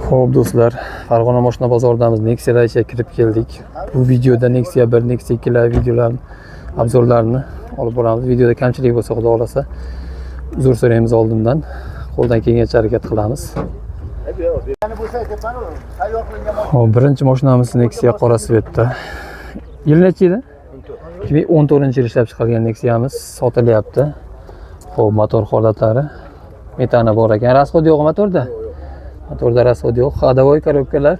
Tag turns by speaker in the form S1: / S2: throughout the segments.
S1: Xo'p do'stlar, Farg'ona mashina bozoridamiz. Nexia'lar ishga kirib keldik. Bu videoda Nexia 1, Nexia 2 videolarni, obzorlarini olib boramiz. Videoda kamchilik bo'lsa, xudo xolasa, uzr so'raymiz oldindan. Qo'ldan kelgancha harakat qilamiz. Xo'p, birinchi mashinamiz Nexia qora svetda. Yil necha edi? 2014-yil ishlab chiqarilgan Nexia'miz sotilyapti. Xo'p, motor holatlari metani bor ekan. Rasxod yo'q motorda. Motorda rasxod yo'q. Ходовой коробkalar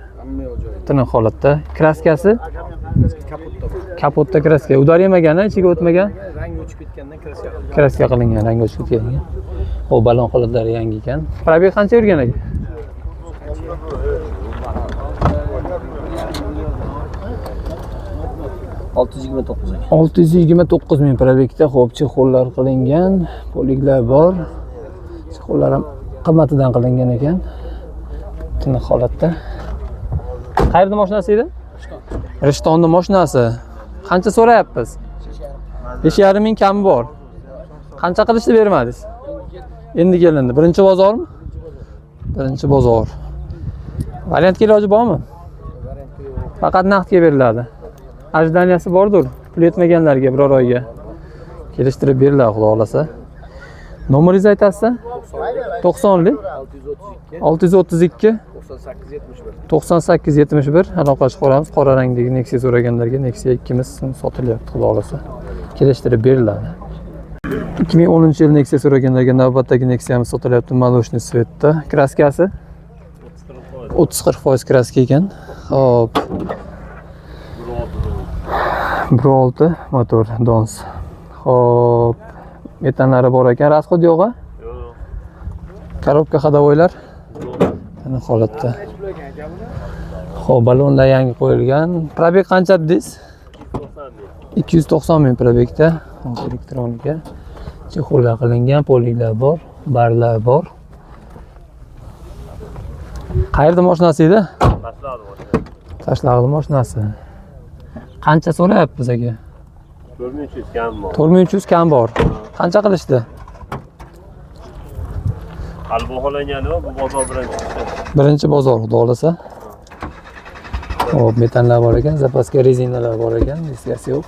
S1: tiniq holatda. Kraskasi kapotda kraska. Udar yemagan, ichiga o'tmagan.
S2: Rangi o'chib ketgandan
S1: Kraska qilingan, rangi o'chib ketgan. Xo'p, balon holatlari yangi ekan. Probeg qancha yurgan aka? 629 ming probegda. Xo'p, chexollar qilingan, poliglar bor. Chexollar ham qimatidan qilingan ekan. Tiniq holatda. Qayerda mashinasi edi? Rishtonni mashinasi. Qancha so'rayapsiz? 5,5 ming kami bor. Qancha qilishni bermadingiz? Endi kelindi. Birinchi bozormi? Birinchi bozor. Variantga iloji bormi? Faqat naqdga beriladi. Ajdaniyasi bordir. Pul yetmaganlarga biror oyga kelishtirib beriladi, xudo xolasa. Nomeringizni aytasiz? 90lik 632 9871 aloqa chiqaramiz. Qora rangdagi Nexia so'raganlarga Nexia 2miz sotilyapti, xudo xolasa. Kelishtirib beriladi. 2010-yil Nexia so'raganlarga navbatdagi Nexia'miz sotilyapti, молочный svetda. Kraskasi 30-40% kraska ekan. Hop. 1.6 motor Dons. Hop. Metanlari bor ekan. Rasxod yo'q-a? Yo'q. Korobka ходовойlar ana holatda. Xo'p, balonlar yangi qo'yilgan. Probeg qancha dedingiz? 290 ming probegda. Elektronika. Chexollar qilingan, poliglar bor, barlar bor. Qayerda mashinasi edi? Tashlag'di mashinasi. Qancha so'rayapsiz aka?
S2: 4300 kam bor.
S1: 4300 kam bor. Qancha qilishdi?
S2: Qalbi xohlangani bu bozor birinchisi.
S1: Birinchi bozor, xudo xolasa. Hop, metanlar bor ekan, zapaska rezinalar bor ekan, diskasi yo'q.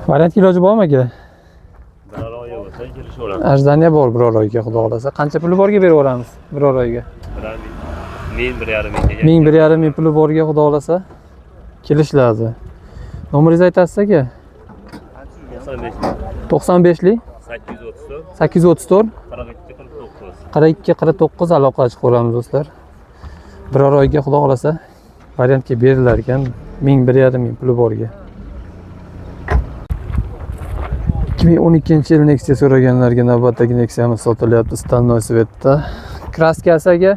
S1: Variant iloji bormi aka?
S2: Biror oy bo'lsa kelishaveramiz.
S1: Ajdaniya bor biror oyga, xudo xolasa. Qancha puli borga beraveramiz biror oyga?
S2: 1,5 mingga.
S1: 1,5 ming puli borga, xudo xolasa kelishiladi. Nomeringizni aytasiz aka? 95lik 834 42 49 aloqa chiqaramiz do'stlar. Biror oyga, xudo xolasa, variantga berilar ekan, 1,5 ming puli borga. 2012-yil Nexia so'raganlarga navbatdagi Nexia'miz sotilyapti, stanoy svetda. Kraskasi aka?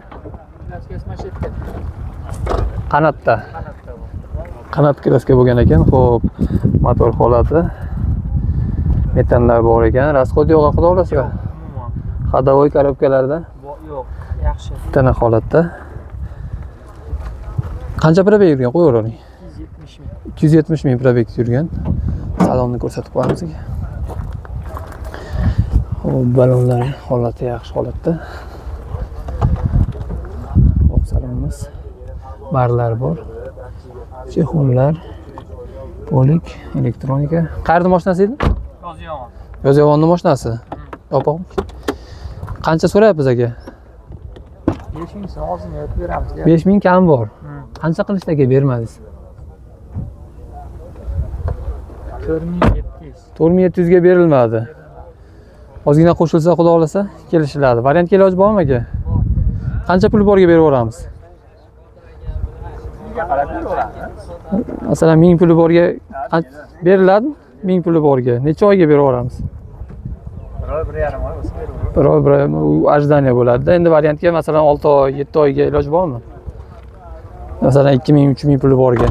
S2: Kraskasi mashetka.
S1: Qanotda. Qanot kraska bo'lgan ekan. Xo'p, motor holati. Metanlar bor ekan. Rasxod yo'q, xudo xolasa. Ходовой коробkalarda
S2: Yo'q, yaxshi.
S1: Tiniq holatda. Qancha probeg yurgan? Qo'yavering.
S2: 270 ming.
S1: 270 ming probeg yurgan. Salonni ko'rsatib qo'yamiz aka. Xo'p, balonlar holati yaxshi holatda. Xo'p, salonimiz. Barlar bor. Chexollar, polik, elektronika. Qayerda mashinasi edi?
S2: Yozyovon.
S1: Yozyovonning mashinasi. Yopiq. Qancha so'rayapsiz aka?
S2: 5 ming so'm hozir yotib beramiz.
S1: 5 ming kam bor. Qancha qilishda aka bermadingiz?
S2: 4700.
S1: 4700 ga berilmadi. Ozgina qo'shilsa, xudo xolasa, kelishiladi. Variantga iloji bormi aka? Qancha pul borga beraveramiz? Masalan, 1000 puli borga beriladi? 1000 puli borga necha oyga beraveramiz?
S2: 1,5 oy bo'lsa beraveramiz.
S1: Bir oy ajdaniya bo'ladi. Endi variantga masalan 6 oy, 7 oyga iloj bormi? Masalan 2000, 3000 puli borga.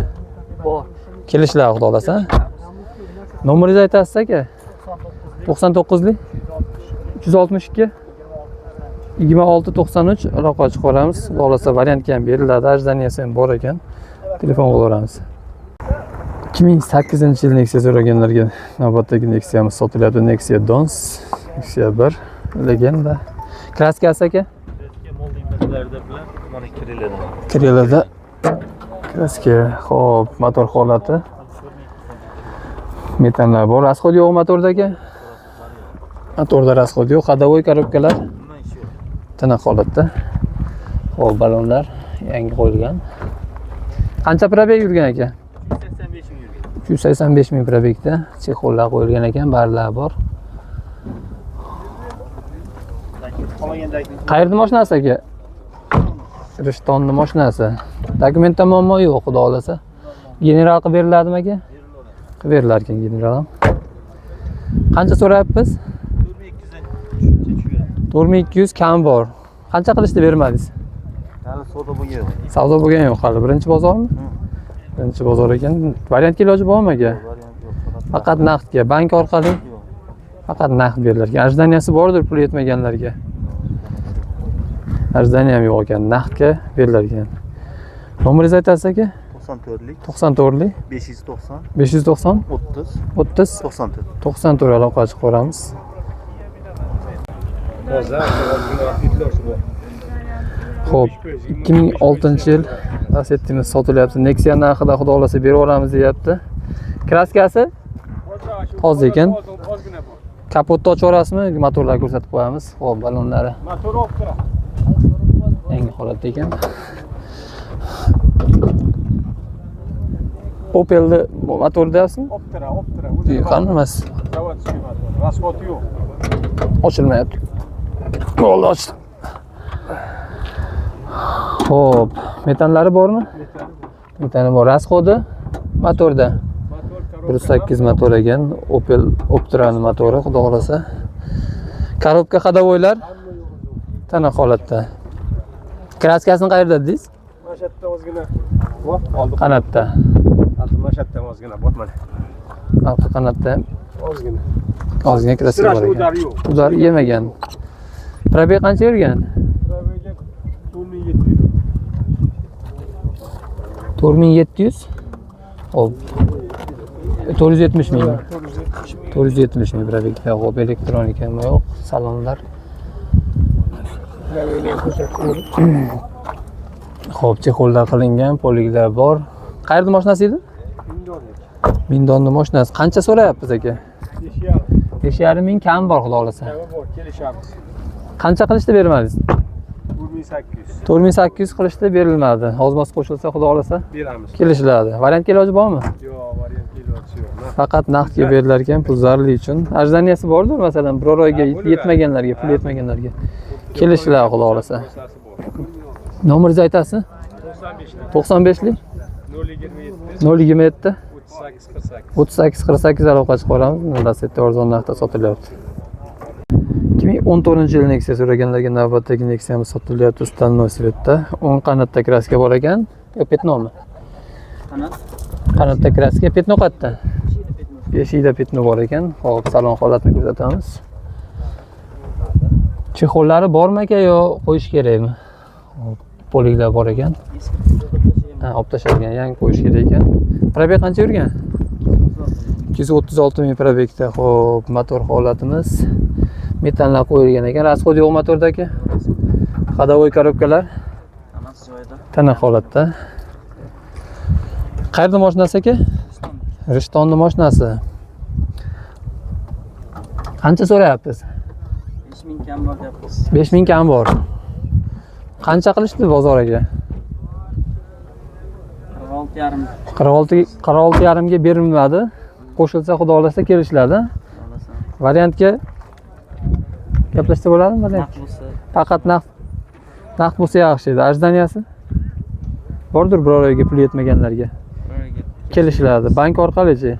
S2: Bor.
S1: Kelishlar, xudo xolasa. Nomeringizni aytasiz aka? 99lik 362 26 93 aloqa chiqaramiz. Xudo xolasa variantga ham beriladi, ajdaniyasi ham bor ekan. Telefon qilaveramiz. 2008-yil Nexia so'raganlarga navbatdagi Nexia'miz sotilyapti. Nexia Dons, Nexia 1, legenda. Kraskasi aka?
S2: Bizlarda bilan mana Kirilada.
S1: Kirilada kraska. Xo'p, motor holati. Metanlar bor. Расход yo'q motordagi. Motorda расход yo'q. Ходовой korobkalar tiniq holatda. Xo'p, balonlar yangi qo'yilgan. Qancha probeg yurgan ekan?
S2: 85 ming yurgan.
S1: 385 ming probegda chexollar qo'yilgan ekan, barilar bor. Qayerda mashinasi aka? Rishtonni mashinasi. Dokumentda muammo yo'q, xudo xolasa. General qilib beriladimi aka? Qilib berilar ekan general ham. Qancha so'rayapmiz? 4200 kam bor. Qancha qilishdi bermadingiz?
S2: Hali savdo bo'lgan yo'q.
S1: Savdo bo'lgan yo'q hali. Birinchi bozormi? Birinchi bozor ekan. Variantga iloji bormi aka? Faqat naqdga, bank orqali. Faqat naqd berilar ekan. Ajdaniyasi bordir pul yetmaganlarga. Ajdaniya ham yo'q ekan, naqdga berilar ekan. Nomeringizni aytasiz aka?
S2: 94lik
S1: 94lik
S2: 590
S1: 590
S2: 30
S1: 30
S2: 94.
S1: 94 aloqa chiqib ko'ramiz. Xo'p, 2006-yil Lacetti'miz sotilyapti. Nexia narxida xudo xolasa berib olamiz deyapti. Kraskasi toza ekan. Kapotni ochib olasizmi? Motorlarni ko'rsatib qo'yamiz. Xo'p, balonlari
S2: Motor olib tura.
S1: yangi holatda ekan. Opel'ni motor deyapsizmi?
S2: Optira.
S1: Yo'q, qani emas.
S2: Zavodskiy motor. Расход yo'q.
S1: Ochilmayapti. Bo'ldi, ochdim. Xo'p, metanlari bormi? Metani bor. Расходi motorda 1.8 motor ekan. Opel Optra'ning motori, xudo xolasa. Korobka ходовойlar tiniq holatda. Kraskasini qayerda dedingiz?
S2: Mana shu yerda ozgina bor, oldi.
S1: Qanotda.
S2: Hozir mana shu yerda ozgina bor mana.
S1: Orqa qanotda ham
S2: Ozgina.
S1: ozgina kraska bor
S2: Udar
S1: ekan.
S2: yo'q.
S1: Udar yemagan. Probeg qancha yurgan?
S2: Probega 4700.
S1: 4700. Hop. 470 ming. 470 ming probegda. Hop, elektronika ham yo'q, salonlar. Xo'p, chexollar qilingan, poliglar bor. Qayerda mashinasi edi? Mindonni mashinasi. Qancha so'rayapsiz aka? 5,5 ming kam bor, xudo xolasa.
S2: Bor, kelishamiz.
S1: Qancha qilishdi bermadingiz?
S2: 4800.
S1: 4800 qilishdi berilmadi. Ozmos qo'shilsa, xudo xolasa
S2: Beramiz.
S1: kelishiladi. Variantga iloji bormi?
S2: Yo'q, variant iloji yo'q.
S1: Faqat naqdga berilar ekan, pul zarli uchun. Ajdaniyasi bordir, masalan, biror oyga yetmaganlarga, pul yetmaganlarga kelishiladi, xudo xolasa. Nomeringizni aytasiz? 95lik 027 38 48 aloqa chiqib olamiz. Lacetти arzon narxda sotilyapti. 2014-yil Nexia so'raganlarga navbatdagi Nexia'miz sotilyapti Stальной svetda. 10 qanotda kraska bor ekan. Yo, petnomi? Qanotda kraska, petno qayerda? Beshikda petno bor ekan. Hop, salon holatini ko'rsatamiz. Chehollari bormi aka yo qo'yish kerakmi? Hop, poliglar bor ekan. Ha, olib tashalgan, yangi qo'yish kerak ekan. Probeg qancha yurgan? 236 ming probegda. Hop, motor holatimiz metanlar qo'yilgan ekan. Расход yo'q motorda aka. Ходовой korobkalar hammasi joyida. Tiniq holatda. Qayerda mashinasi aka? Rishtonni mashinasi. Qancha so'rayapsiz?
S3: 5000 kam bor deyapmiz.
S1: 5000 kam bor. Qancha qilishdi bozoriga?
S3: 46,5.
S1: 46,5 ga berilmadi. Qo'shilsa xudo xolasa kelishiladi. Variantga gaplashsa bo'ladimi?
S3: Naqd bo'lsa,
S1: Faqat naqd bo'lsa yaxshi edi. Ajdaniyasi bordir biror oyga pul yetmaganlarga. Kelishiladi. Bank orqali-chi?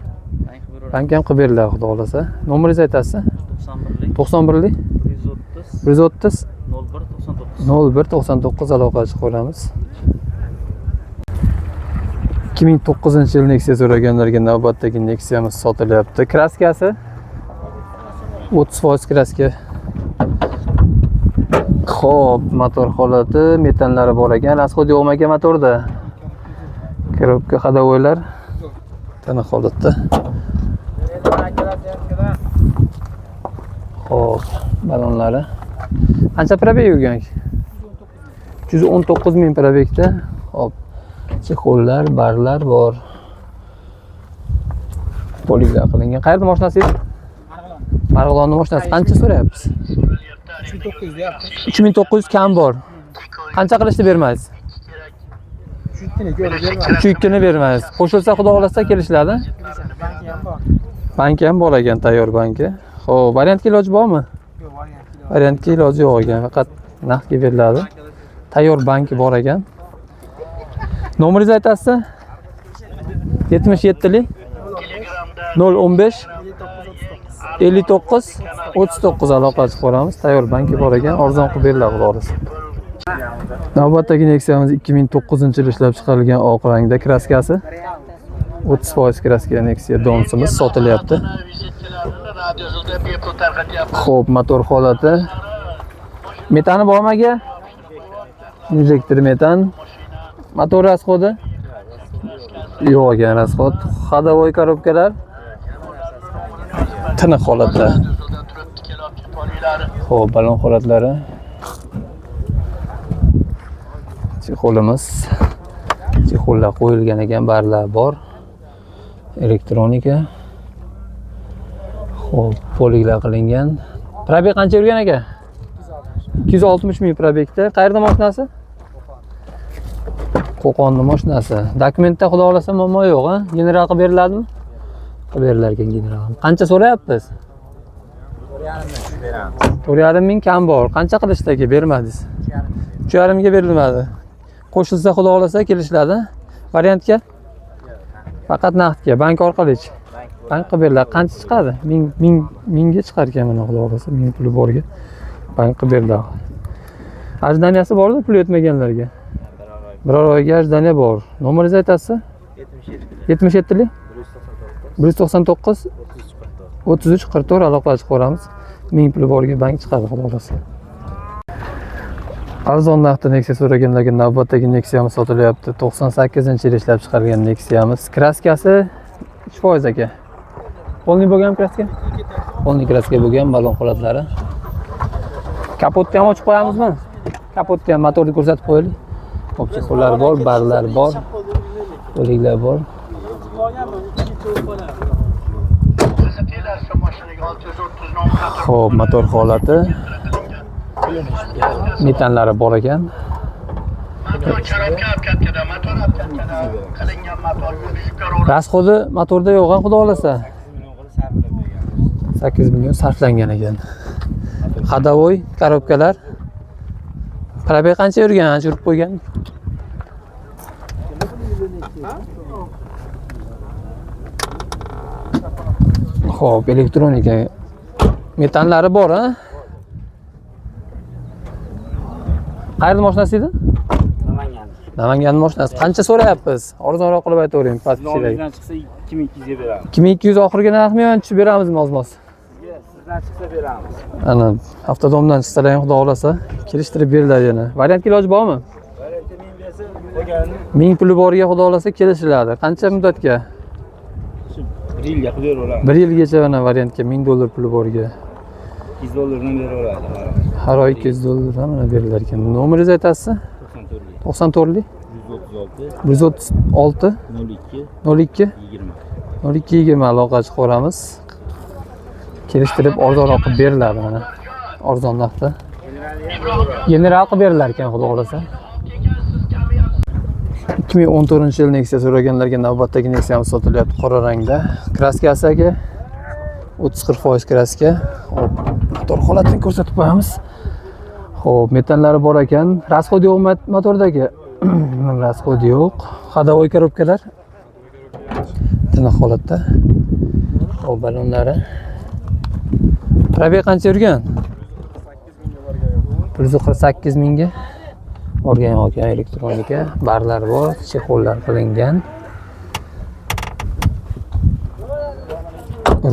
S1: Bank ham qilib beriladi xudo xolasa. Nomeringizni aytasiz? 91lik 130 0199 aloqa chiqib ko'ramiz. 2009-yil Nexia so'raganlarga navbatdagi Nexia'miz sotilyapti. Kraskasi 30% kraska. Xo'p, motor holati, metanlari bor ekan. Расход yo'q ekan motorda. Korobka ходовойlar tiniq holatda. Xo'p, balonlari. Qancha probeg yurgan? 319 ming probekda. Hop. Chexollar, barlar bor. Poliglar qilingan. Qayerda mashinasiz? Marg'ilonning mashinasi. Qancha so'rayapsiz?
S2: 3900 deyapti.
S1: 3900 kam bor. Qancha qilishni bermaysiz? 3.2 ni bermaysiz. Qo'shilsa xudo xolasa kelishiladi.
S2: Banki ham bor.
S1: Banki ham bor ekan, tayyor banki. Xo'p, variantga iloji bormi?
S2: Yo'q, variant.
S1: Variantga iloji yo'q ekan, faqat naqdga beriladi. Tayyor banki bor ekan. Nomeringizni aytasiz? 77lik 015 59 39 aloqa qilib ko'ramiz. Tayyor banki bor ekan, arzon qilib beriladi xudo xolasa. Navbatdagi Nexia'miz 2009-yil ishlab chiqarilgan oq rangda kraskasi. 30% kraska Nexia Domsimiz sotilyapti. Xo'p, motor holati. Metani bormi aka? Injektor metan. Motor rasxodi? Yo'q ekan rasxod. Ходовой korobkalar. Tiniq holatda. Xo'p, balon holatlari. Chexolimiz. Chexollar qo'yilgan ekan, barlar bor. Elektronika. Xo'p, poliglar qilingan. Probeg qancha yurgan aka? 260 ming probegda. Qayerda mashinasi? Qo'qonning mashinasi. Dokumentda xudo xolasa muammo yo'q, ha? General qilib beriladimi? Qilib berilar ekan general. Qancha so'rayapsiz? 4.5 ming kam bor. Qancha qilishdagi bermadingiz? 3.5 mingga berilmadi. Qo'shilsa xudo xolasa kelishiladi. Variantga? Faqat naqdga, bank orqali-chi. Bank qilib beriladi. Qancha chiqadi? Mingga chiqar ekan mana xudo xolasa, ming puli borga. Bank qilib beriladi. Ajdaniyasi bormi pul yetmaganlarga? Biror oyga ajdaniya bor. Nomeringizni aytasiz? 77lik 199 33 44 aloqa qilib ko'ramiz. Ming puli borga bank chiqadi xudo xolasa. Arzon narxda Nexia so'raganlarga navbatdagi Nexia'miz sotilyapti. 98-yil ishlab chiqarilgan Nexia'miz. Kraskasi 3% aka. Polni bo'lgan kraska? Polni kraska bo'lgan balon holatlari. Kapotni ham ochib qo'yamizmi? Kapotni ham motorni ko'rsatib qo'yaylik. Opchaqo'llar bor, barlar bor. Poliglar bor. Xo'p, motor holati. Metanlari bor ekan. Rasxodi motorda yo'q, xudo xolasa. 8 million sarflangan ekan. Ходовой korobkalar. Probeg qancha yurgan? Ancha yurib qo'ygan. Xo'p, elektronika. Metanlari bor, ha? Qayerda mashinasi edi? Namangan mashinasi. Qancha so'rayapsiz? Arzonroq qilib aytavering, pastkichidagi.
S2: Bizdan chiqsa 2200 ga beramiz.
S1: 2200 oxirgi narxmi yoki tushib beramizmi oz-moz?
S2: Sizdan chiqsa beramiz.
S1: Ana, avtodomdan chiqsalar ham xudo xolasa kelishtirib beriladi yana. Variantga iloji bormi?
S2: Variantga men bersa, qolganini
S1: 1000 puli borga xudo xolasa kelishiladi. Qancha muddatga?
S2: 1 yilga qilib beraveramiz.
S1: 1 yilgacha mana variantga 1000 dollar puli borga.
S2: 200 dollardan beraveradi.
S1: Har oy 200 dollar ham mana berilar ekan. Nomeringizni aytasiz? 94lik 136 02 0220 aloqa chiqaramiz. Kelishtirib arzonroq qilib beriladi mana. Arzon narxda. General qilib berilar ekan xudo xolasa. 2014-yil Nexia so'raganlarga navbatdagi Nexia'miz sotilyapti qora rangda. Kraskasi aka 30-40% kraska. Hop, motor holatini ko'rsatib qo'yamiz. Xo'p, metanlari bor ekan. Rasxod yo'qmi motordagi? Rasxod yo'q. Ходовой korobkalar. Tiniq holatda. Xo'p, balonlari. Probeg qancha yurgan? 148 mingga borgan ekan elektronika. Barlar bor, chexollar qilingan.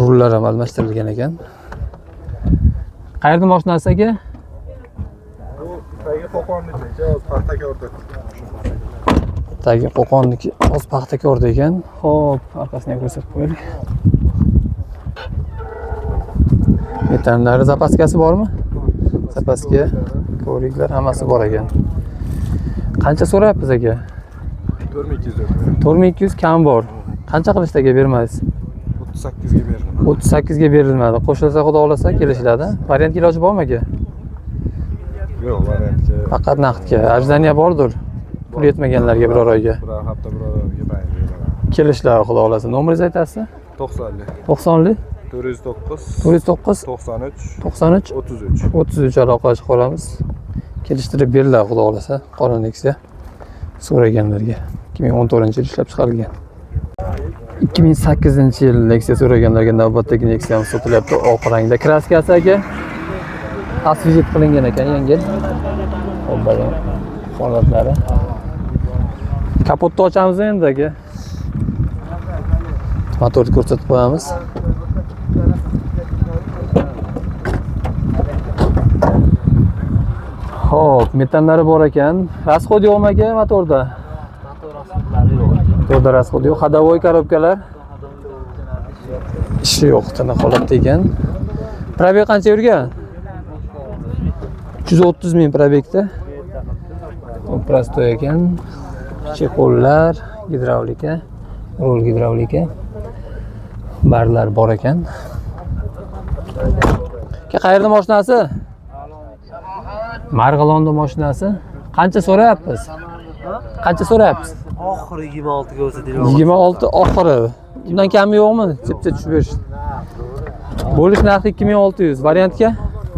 S1: Rullar ham almashtirilgan ekan. Qayerda mashinasi aka?
S2: Tagi Qo'qonniki, o'z Paxtakorda.
S1: Tagi Qo'qonniki, o'z Paxtakorda ekan. Xo'p, orqasidan ko'rsatib qo'yaylik. Metanlari zapaskasi bormi? Zapaska, ko'riklar hammasi bor ekan. Qancha so'rayapsiz aka?
S2: 4200
S1: 4200 kam bor. Qancha qilishda aka bermaysiz?
S2: 38 ga berdim.
S1: 38 ga berilmadi. Qo'shilsa xudo xolasa kelishiladi. Variant iloji bormi aka?
S2: Yo'q, variantga
S1: Faqat naqdga. Ajdaniya bordir. Pul yetmaganlarga biror oyga.
S2: biror hafta biror oyga beraman.
S1: Kelishlar xudo xolasa. Nomeringizni aytasiz?
S2: 90
S1: 90lik
S2: 409
S1: 409
S2: 93
S1: 93
S2: 33.
S1: 33 aloqa qilib qolamiz. Kelishtirib beriladi xudo xolasa. Qora Nexia so'raganlarga 2014-yil ishlab chiqarilgan. 2008-yil Nexia so'raganlarga navbatdagi Nexia sotilyapti. Oq rangda. Kraskasi aka asfijit qilingan ekan, yangi. Balon holatlari. Kapotni ochamiz endi aka. Motorni ko'rsatib qo'yamiz. Xo'p, metanlari bor ekan. Rasxod yo'qmi aka motorda?
S3: Motor rasxodlari yo'q.
S1: Motorda rasxod yo'q. Ходовой korobkalar ishi yo'q, tana holatda ekan. Probeg qancha yurgan? 330 ming probegda. Prostoy ekan. Chexollar, gidravlika, rul gidravlika. Barlar bor ekan. Qayerda mashinasi? Marg'ilonda mashinasi. Qancha so'rayapsiz? Qancha so'rayapsiz?
S3: Oxiri 26 ga o'zi deyman.
S1: 26 oxiri. Undan kami yo'qmi? Chipcha tushib berish. Bo'lish narxi 2600. Variantga?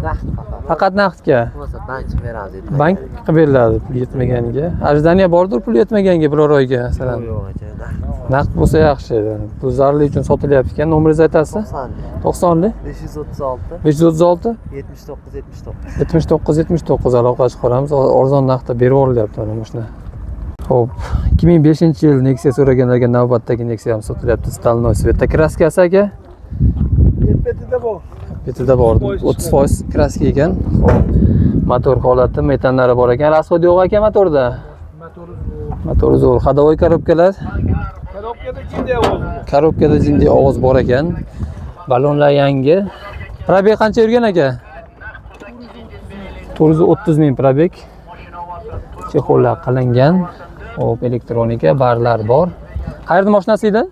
S3: Naqd
S1: Faqat naqdga.
S3: bo'lmasa bank beradi.
S1: Bank qilib beriladi pul yetmaganiga. Ajdaniya bordir pul yetmaganga biror oyga, masalan.
S3: Yo'q aka,
S1: Naqd bo'lsa yaxshi. Bu zarli uchun sotilyapti ekan. Nomeringizni aytasiz? 90lik
S3: 536
S1: 536
S3: 79
S1: 79 aloqa chiqaramiz. Arzon narxda berib yuborilyapti mana mashina. Xo'p, 2005-yil Nexia so'raganlarga navbatdagi Nexia ham sotilyapti. Stalnoy Sveta kraskasi aka.
S2: Betida bor.
S1: Betida bor. 30% kraska ekan. Xo'p. Motor holati, metanlari bor ekan. Rasxod yo'q ekan motorda. Motori zo'r. Ходовой korobkalar. Korobkada jindiy ovoz bor ekan. Balonlar yangi. Probeg qancha yurgan aka? 430 ming probeg. Chexollar qilingan. Hop, elektronika, barlar bor. Qayerda mashinasi edi?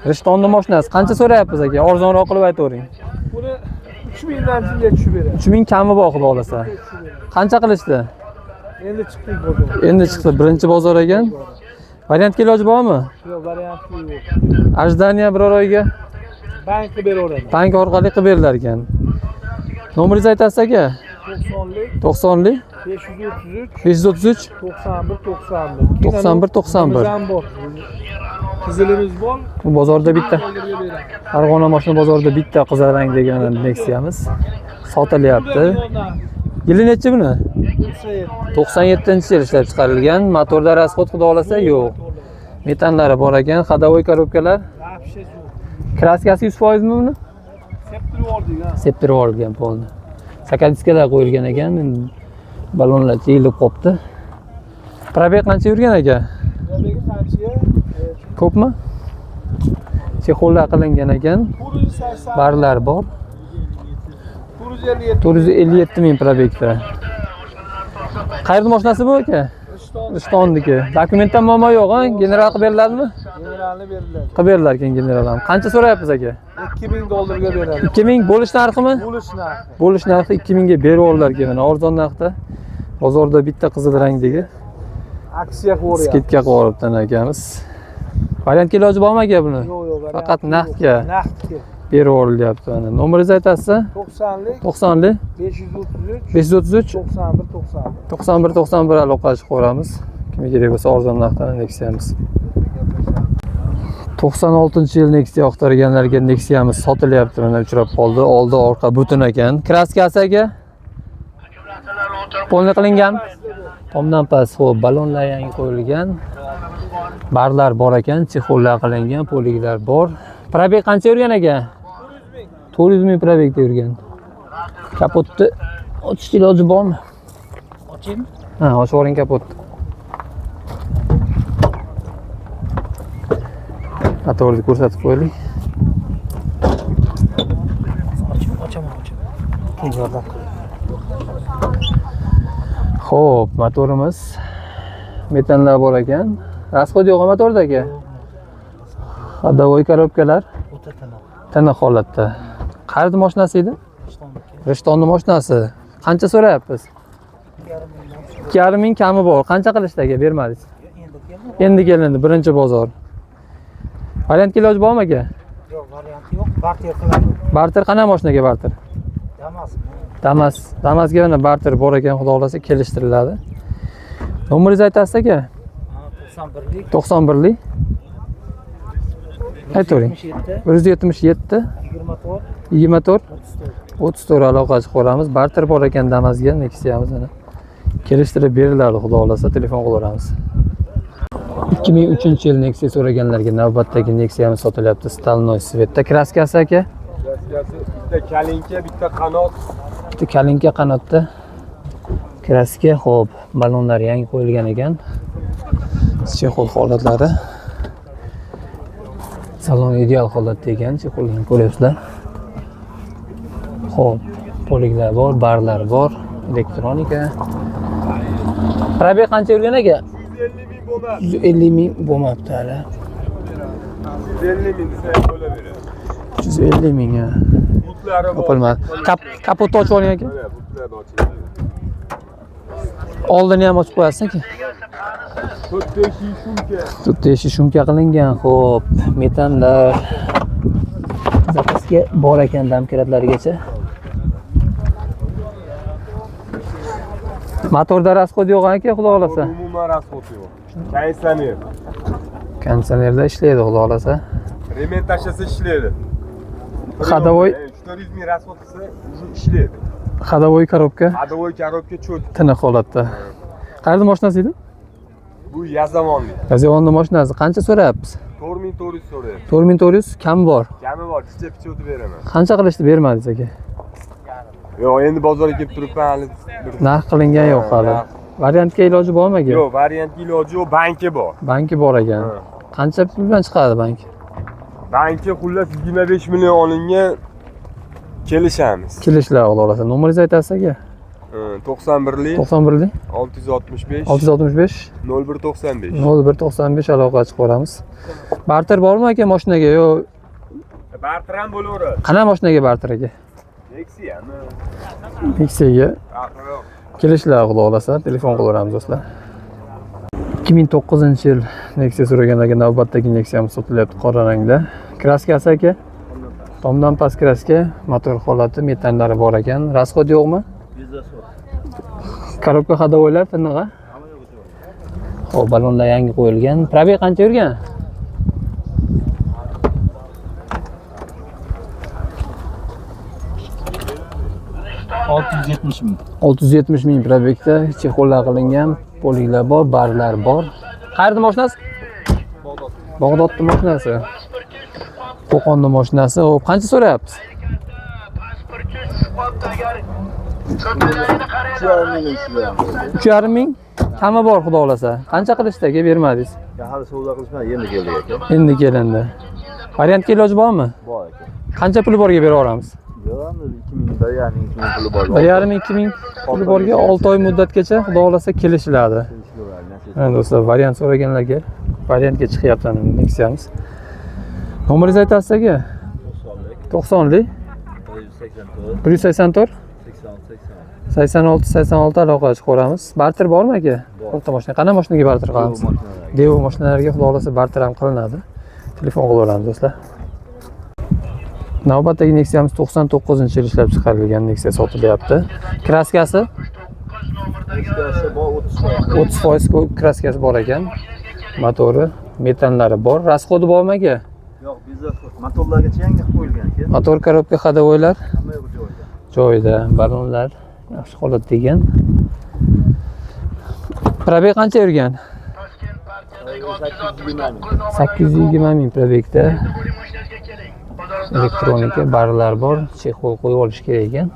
S1: Rishtonni mashinasi. Qancha so'rayapsiz aka? Arzonroq qilib aytavering.
S2: Buni 3000 dan jinga tushib beradi.
S1: 3000 kami bor xudo xolasa. Qancha qilishdi?
S2: Endi chiqdik bozor.
S1: Endi chiqdi, birinchi bozor ekan. Variantga iloji bormi?
S2: Yo'q, varianti yo'q.
S1: Ajdaniya biror oyga
S2: Bank qilib beraveradi.
S1: bank orqali qilib berilar ekan. Nomeringizni aytasiz aka?
S2: 90lik
S1: 90lik
S2: 533
S1: 533
S2: 91 91.
S1: 91 91.
S2: Qizilimiz bor.
S1: Bu bozorda bitta. Farg'ona mashina bozorida bitta qizil rang degan Nexia'miz sotilyapti. Yili necha buni? 97-yil ishlab chiqarilgan. Motorda rasxod xudo xolasa yo'q. Metanlari bor ekan, ходовой korobkalar. Kraskasi 100% mi buni? Septirib olgan polni. Sakadiskalar qo'yilgan ekan. Balonlar chiyilib qopti. Probeg qancha yurgan aka?
S2: Probegi qancha?
S1: Ko'pmi? Chexollar qilingan ekan.
S2: 480
S1: Barlar bor.
S2: 457
S1: 457 ming probegda. Qayerda mashinasi bu aka? Rishtonniki. Dokumentdan muammo yo'q, ha? General qilib beriladimi?
S2: generalni beriladi.
S1: Qilib berilar ekan general ham. Qancha so'rayapsiz aka?
S2: 2000 dollarga beradi.
S1: 2000 bo'lish narximi?
S2: Bo'lish narxi.
S1: Bo'lish narxi 2000 ga berib oldilar ekan. Arzon narxda. Bozorda bitta qizil rangdagi
S2: Aksiya qo'yadi.
S1: skidga qo'yibdan akamiz. Variantga iloji bormi aka buni?
S2: Yo'q, yo'q.
S1: Faqat naqdga
S2: Naqdga.
S1: berib olinyapti mana. Nomeringizni aytasiz?
S2: 90lik
S1: 90lik
S2: 533
S1: 533
S2: 91
S1: 91 aloqa qilib qo'yamiz. Kimga kerak bo'lsa arzon narxdan Nexia'miz. 96-yil Nexia yoqtirganlarga Nexia'miz sotilyapti. Mana uchrab qoldi. Oldi, orqa butun ekan. Kraskasi aka? Polni qilingan. Tomdan past xo'p, balonlar yangi qo'yilgan. Barlar bor ekan, chexollar qilingan, poliglar bor. Probeg qancha yurgan aka? 400 ming probegda yurgan. Kapotni ochish iloji bormi?
S3: Oching.
S1: Ha, ochib yuboring kapotni. Motorni ko'rsatib qo'yaylik.
S3: Ochaman. Yordam qil.
S1: Xo'p, motorimiz metanlar bor ekan. Rasxod yo'q motorda aka. Ходовой коробkalar
S3: O'ta tiniq.
S1: tiniq holatda. Qayerda mashinasi edi?
S3: Ishtonniki.
S1: Rishtonni mashinasi. Qancha so'rayapsiz? 2,5 ming kami bor. Qancha qilishdi aka bermadingiz?
S3: Endi keldi.
S1: Endi kelindi, birinchi bozor. Variantga iloji bormi aka?
S3: Yo'q, varianti yo'q. Barter qiladi.
S1: Barter qanaqa mashinaga barter?
S3: Damas.
S1: Damasga mana barter bor ekan, xudo xolasa kelishtiriladi. Nomeringizni aytasiz aka?
S3: 91lik.
S1: 91lik. Aytavering. 177
S3: 24
S1: 24
S3: 34.
S1: 34 aloqachi qo'yamiz. Barter bor ekan Damasga, Nexia'miz mana. Kelishtirib beriladi, xudo xolasa telefon qilaveramiz. 2003-yil Nexia so'raganlarga navbatdagi Nexia'miz sotilyapti. Stальной svetda. Kraskasi aka?
S2: Kraskasi bitta kalinka, bitta qanot.
S1: Bitta kalinka qanotda. Kraska, xo'p, balonlar yangi qo'yilgan ekan. Chexol holatlari. Salon ideal holatda ekan, chexolni ko'ryapsizlar. Xo'p, poliglar bor, barlar bor, elektronika. Probeg qancha yurgan aka?
S2: 150 ming bo'lmadi.
S1: 150 ming bo'lmabdi hali.
S2: 150 ming desa bo'laveradi.
S1: 150 ming.
S2: Butlari bor.
S1: Topilmadi. Kapotni ochib oling aka.
S2: Mana butlarni ochiladi.
S1: Oldini ham ochib qo'yasiz aka.
S2: To'rtteshi shumka.
S1: To'rtteshi shumka qilingan. Xo'p, metanlar. Zapaska bor ekan damkiratlarigacha. Motorda rasxod yo'q aka, xudo xolasa.
S2: Umuman rasxod yo'q. Konditsioner.
S1: Konditsionerda ishlaydi, xudo xolasa.
S2: Remen tashlasa ishlaydi.
S1: Ходовой
S2: 400 ming rasxod qilsa ishlaydi.
S1: ходовой коробка
S2: Ходовой коробka cho't.
S1: tiniq holatda. Qayerda mashinasi edi?
S2: Bu Yazamonlik.
S1: Yazavonni mashinasi. Qancha so'rayapsiz?
S2: 4400 so'rayapti.
S1: 4400 kam bor.
S2: Kami bor, kichik o'tib beraman.
S1: Qancha qilishdi bermadingiz aka?
S2: Yo'q, endi bozorga kelib turibman hali.
S1: Narx qilingan yo'q hali. Variantga iloji bormi aka?
S2: Yo'q, variantga iloji yo'q, banki bor.
S1: Banki bor ekan. Qancha pul bilan chiqadi bank?
S2: Banki xullas 25 million olingan kelishamiz.
S1: Kelishlar xudo xolasa. Nomeringizni aytasiz aka?
S2: 91lik
S1: 91lik
S2: 665
S1: 665
S2: 0195.
S1: 0195 aloqachi qo'yamiz. Barter bormi aka mashinaga? Yo'q.
S2: Barter ham bo'laveradi.
S1: Qanaqa mashinaga barter aka?
S2: Nexia'mi?
S1: Nexia'ga
S2: Barter yo'q.
S1: kelishlar xudo xolasa telefon qilaveramiz do'stlar. 2009-yil Nexia so'raganlarga navbatdagi Nexia'miz sotilyapti qora rangda. Kraskasi aka? Tomdan past kraska, motor holati, metanlari bor ekan. Rasxod yo'qmi? Korobka ходовойlar tiniq-a? Xo'p, balonlar yangi qo'yilgan. Probeg qancha yurgan?
S3: 670 ming.
S1: 670 ming probegda, chexollar qilingan, poliglar bor, barlar bor. Qayerda mashinasi? Bag'dodda mashinasi. Qo'qonda mashinasi. Xo'p, qancha so'rayapsiz? 3,5 ming kami bor, xudo xolasa. Qancha qilishdi aka bermadingiz?
S4: Hali savdo qilishmadi, endi keldik aka.
S1: Endi kelindi. Variantga iloji bormi?
S4: Bor aka.
S1: Qancha puli borga bera olamiz?
S4: Yo'q, 2000 da, ya'ni 2000 puli bor.
S1: 1,5-2 ming puli borga 6 oy muddatgacha xudo xolasa kelishiladi. Mana do'stlar, variant so'raganlarga variantga chiqyapti Nexia'miz. Nomeringizni aytasiz aka? 90lik 184 86 aloqachi qo'yamiz. Barter bormi aka? O'rta mashina. Qanaqa mashinaga barter qilamiz? Devo mashinalarga xudo xolasa barter ham qilinadi. Telefon qilaveramiz do'stlar. Navbatdagi Nexia'miz 99-yil ishlab chiqarilgan Nexia sotilyapti. Kraskasi?
S4: Kraskasi bor
S1: 30% kraskasi bor ekan. Motori, metanlari bor. Rasxodi bormi aka?
S4: Yo'q, bizda motorlargacha yangi qo'yilgan aka.
S1: Motor korobka ходовойlar
S4: Hamma yo'q joyda.
S1: joyida, balonlar yaxshi holatda ekan. Probeg qancha yurgan? 820 ming probegda. Elektronika, barlar bor, chexol qo'yib olish kerak ekan.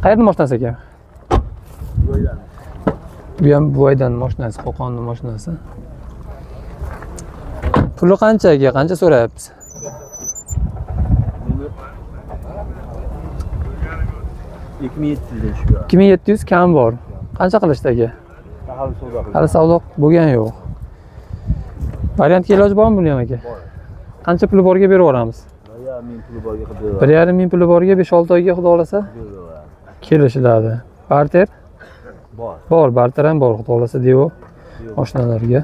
S1: Qayerda mashinasi ekan? Bu ham Buvaydan mashinasi, Qo'qonning mashinasi. Puli qancha aka? Qancha so'rayapsiz?
S4: 2700 dan shu.
S1: 2700 kam bor. Qancha qilishdi aka?
S4: hali savdo qildim.
S1: Hali savdo bo'lgani yo'q. Variantga iloji bormi buni ham aka? Qancha puli borga berib yuboramiz?
S4: 1,5 ming puli borga qilib beraman.
S1: 1,5 ming puli borga 5-6 oyga xudo xohlasa kelishiladi. Barter bor, barter ham bor xudo xohlasa Devo mashinalarga.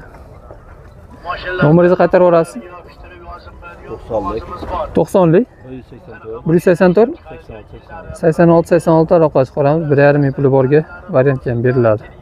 S1: Nomeringizni qaytarib yuborasiz?
S4: 90lik
S1: 90lik
S4: 184
S1: 184 86 86 aloqa chiqaramiz. 1,5 ming puli borga variantga ham beriladi.